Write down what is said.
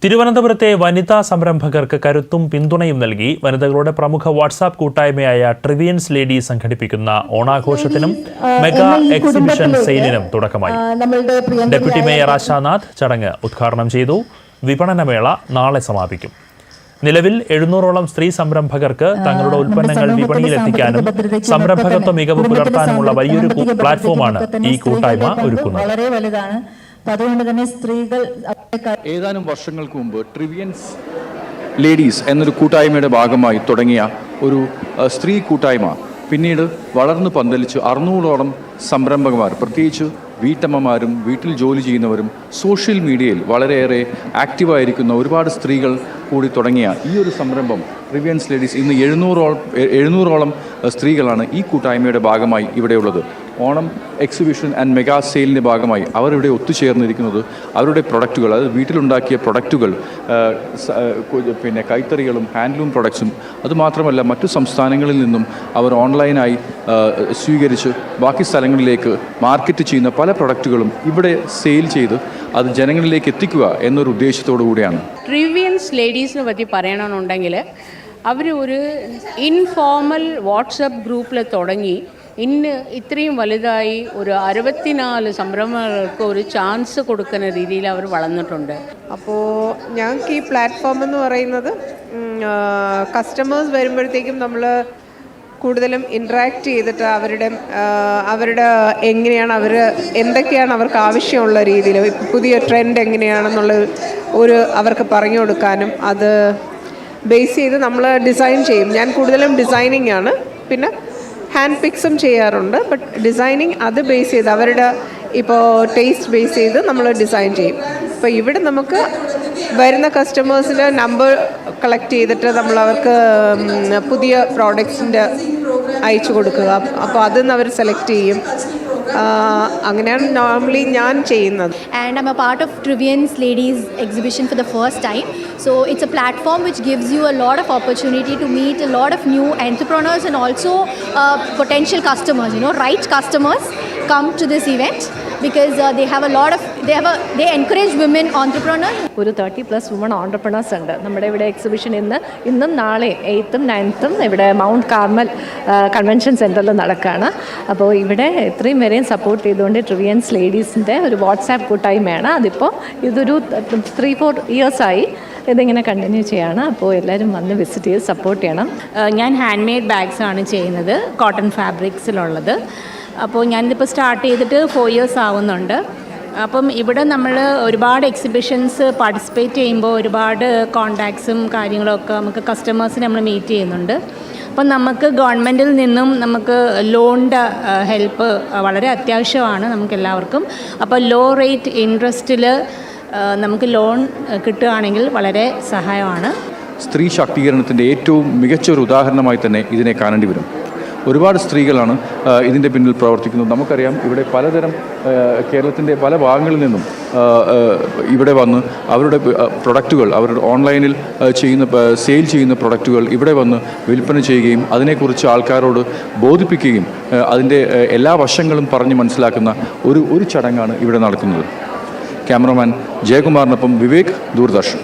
തിരുവനന്തപുരത്തെ വനിതാ സംരംഭകർക്ക് കരുത്തും പിന്തുണയും നൽകി വനിതകളുടെ പ്രമുഖ വാട്സാപ്പ് കൂട്ടായ്മയായ ട്രിവിയൻസ് ലേഡീസ് സംഘടിപ്പിക്കുന്ന ഓണാഘോഷത്തിനും മെഗാ എക്സിബിഷൻ സെയിലിനും തുടക്കമായി. ഡെപ്യൂട്ടി മേയർ ആശാനാഥ് ചടങ്ങ് ഉദ്ഘാടനം ചെയ്തു. വിപണനമേള നാളെ സമാപിക്കും. നിലവിൽ 700ഓളം സ്ത്രീ സംരംഭകർക്ക് തങ്ങളുടെ ഉൽപ്പന്നങ്ങൾ വിപണിയിലെത്തിക്കാനും സംരംഭകത്വ മികവ് പുലർത്താനുമുള്ള വലിയൊരു പ്ലാറ്റ്ഫോമാണ് ഈ കൂട്ടായ്മ ഒരുക്കുന്നത്. അതുകൊണ്ട് തന്നെ സ്ത്രീകൾ ഏതാനും വർഷങ്ങൾക്ക് മുമ്പ് ട്രിവിയൻസ് ലേഡീസ് എന്നൊരു കൂട്ടായ്മയുടെ ഭാഗമായി തുടങ്ങിയ ഒരു സ്ത്രീ കൂട്ടായ്മ പിന്നീട് വളർന്നു പന്തലിച്ച് 600ഓളം സംരംഭകന്മാർ, പ്രത്യേകിച്ച് വീട്ടമ്മമാരും വീട്ടിൽ ജോലി ചെയ്യുന്നവരും സോഷ്യൽ മീഡിയയിൽ വളരെയേറെ ആക്റ്റീവായിരിക്കുന്ന ഒരുപാട് സ്ത്രീകൾ കൂടി തുടങ്ങിയ ഈ ഒരു സംരംഭം ട്രിവിയൻസ് ലേഡീസ് ഇന്ന് 700ഓളം സ്ത്രീകളാണ് ഈ കൂട്ടായ്മയുടെ ഭാഗമായി ഇവിടെയുള്ളത്. ഓണം എക്സിബിഷൻ ആൻഡ് മെഗാ സെയിലിൻ്റെ ഭാഗമായി അവർ ഇവിടെ ഒത്തുചേർന്നിരിക്കുന്നത് അവരുടെ പ്രൊഡക്റ്റുകൾ, അതായത് വീട്ടിലുണ്ടാക്കിയ പ്രൊഡക്റ്റുകൾ, പിന്നെ കൈത്തറികളും ഹാൻഡ്ലൂം പ്രൊഡക്ട്സും, അതുമാത്രമല്ല മറ്റു സംസ്ഥാനങ്ങളിൽ നിന്നും അവർ ഓൺലൈനായി സ്വീകരിച്ച് ബാക്കി സ്ഥലങ്ങളിലേക്ക് മാർക്കറ്റ് ചെയ്യുന്ന പല പ്രൊഡക്റ്റുകളും ഇവിടെ സെയിൽ ചെയ്ത് അത് ജനങ്ങളിലേക്ക് എത്തിക്കുക എന്നൊരു ഉദ്ദേശത്തോടു കൂടിയാണ്. ട്രിവിയൻസ് ലേഡീസിനെ പറ്റി പറയണമെന്നുണ്ടെങ്കിൽ അവർ ഒരു ഇൻഫോർമൽ വാട്സപ്പ് ഗ്രൂപ്പിൽ തുടങ്ങി ഇന്ന് ഇത്രയും വലുതായി ഒരു 64 സംരംഭങ്ങൾക്ക് ഒരു ചാൻസ് കൊടുക്കുന്ന രീതിയിൽ അവർ വളർന്നിട്ടുണ്ട്. അപ്പോൾ ഞങ്ങൾക്ക് ഈ പ്ലാറ്റ്ഫോം എന്ന് പറയുന്നത് കസ്റ്റമേഴ്സ് വരുമ്പോഴത്തേക്കും നമ്മൾ കൂടുതലും ഇൻട്രാക്ട് ചെയ്തിട്ട് അവരുടെ എങ്ങനെയാണ് എന്തൊക്കെയാണ് അവർക്ക് ആവശ്യമുള്ള രീതിയിൽ പുതിയ ട്രെൻഡ് എങ്ങനെയാണെന്നുള്ള അവർക്ക് പറഞ്ഞു കൊടുക്കാനും അത് ബേസ് ചെയ്ത് നമ്മൾ ഡിസൈൻ ചെയ്യും. ഞാൻ കൂടുതലും ഡിസൈനിങ് ആണ്, പിന്നെ ഹാൻഡ് പിക്സും ചെയ്യാറുണ്ട്. ബട്ട് ഡിസൈനിങ് അത് ബേസ് ചെയ്ത് അവരുടെ ഇപ്പോൾ ടേസ്റ്റ് ബേസ് ചെയ്ത് നമ്മൾ ഡിസൈൻ ചെയ്യും. ഇപ്പോൾ ഇവിടെ നമുക്ക് വരുന്ന കസ്റ്റമേഴ്സിൻ്റെ നമ്പർ കളക്ട് ചെയ്തിട്ട് നമ്മൾ അവർക്ക് പുതിയ പ്രോഡക്ട്സിൻ്റെ അയച്ചു കൊടുക്കുക. അപ്പോൾ അതിൽ നിന്ന് അവർ സെലക്ട് ചെയ്യും. അങ്ങനെയാണ് നോർമലി ഞാൻ ചെയ്യുന്നത്. And I'm a part of Trivian's Ladies exhibition for the first time. So it's a platform which gives you a lot of opportunity to meet a lot of new entrepreneurs and also potential customers. Right customers come to this event because they encourage women entrepreneurs. ഒരു 30+ woman entrepreneurs ഉണ്ട് നമ്മുടെ ഇവിടെ exhibition. ഇന്നും നാളെ 8th 9th ഇവിടെ mount Carmel convention സെൻറ്ററിൽ നടക്കുകയാണ്. അപ്പോൾ ഇവിടെ ഇത്രയും വരെയും സപ്പോർട്ട് ചെയ്തുകൊണ്ട് ട്രിവിയൻസ് ലേഡീസിൻ്റെ ഒരു വാട്സാപ്പ് കൂട്ടായ്മയാണ്. അതിപ്പോൾ ഇതൊരു 3-4 ഇയേഴ്സായി ഇതിങ്ങനെ കണ്ടിന്യൂ ചെയ്യാണ്. അപ്പോൾ എല്ലാവരും വന്ന് വിസിറ്റ് ചെയ്ത് സപ്പോർട്ട് ചെയ്യണം. ഞാൻ ഹാൻഡ് മെയ്ഡ് ബാഗ്സ് ആണ് ചെയ്യുന്നത്, കോട്ടൺ ഫാബ്രിക്സിലുള്ളത്. അപ്പോൾ ഞാനിതിപ്പോൾ സ്റ്റാർട്ട് ചെയ്തിട്ട് 4 ഇയേഴ്സ് ആവുന്നുണ്ട്. അപ്പം ഇവിടെ നമ്മൾ ഒരുപാട് എക്സിബിഷൻസ് പാർട്ടിസിപ്പേറ്റ് ചെയ്യുമ്പോൾ ഒരുപാട് കോണ്ടാക്ട്സും കാര്യങ്ങളൊക്കെ നമുക്ക് കസ്റ്റമേഴ്സിനെ നമ്മൾ മീറ്റ് ചെയ്യുന്നുണ്ട്. അപ്പം നമുക്ക് ഗവൺമെൻറ്റിൽ നിന്നും നമുക്ക് ലോണിൻ്റെ ഹെൽപ്പ് വളരെ അത്യാവശ്യമാണ് നമുക്കെല്ലാവർക്കും. അപ്പോൾ ലോ റേറ്റ് ഇൻട്രസ്റ്റിൽ നമുക്ക് ലോൺ കിട്ടുകയാണെങ്കിൽ വളരെ സഹായമാണ്. സ്ത്രീ ശാക്തീകരണത്തിൻ്റെ ഏറ്റവും മികച്ചൊരു ഉദാഹരണമായി തന്നെ ഇതിനെ കാണേണ്ടി വരും. ഒരുപാട് സ്ത്രീകളാണ് ഇതിൻ്റെ പിന്നിൽ പ്രവർത്തിക്കുന്നത്. നമുക്കറിയാം, ഇവിടെ പലതരം കേരളത്തിൻ്റെ പല ഭാഗങ്ങളിൽ നിന്നും ഇവിടെ വന്ന് അവരുടെ പ്രൊഡക്റ്റുകൾ, അവരുടെ ഓൺലൈനിൽ സെയിൽ ചെയ്യുന്ന പ്രൊഡക്റ്റുകൾ ഇവിടെ വന്ന് വിൽപ്പന ചെയ്യുകയും അതിനെക്കുറിച്ച് ആൾക്കാരോട് ബോധിപ്പിക്കുകയും അതിൻ്റെ എല്ലാ വശങ്ങളും പറഞ്ഞ് മനസ്സിലാക്കുന്ന ഒരു ചടങ്ങാണ് ഇവിടെ നടക്കുന്നത്. ക്യാമറമാൻ ജയകുമാറിനൊപ്പം വിവേക്, ദൂരദർശൻ.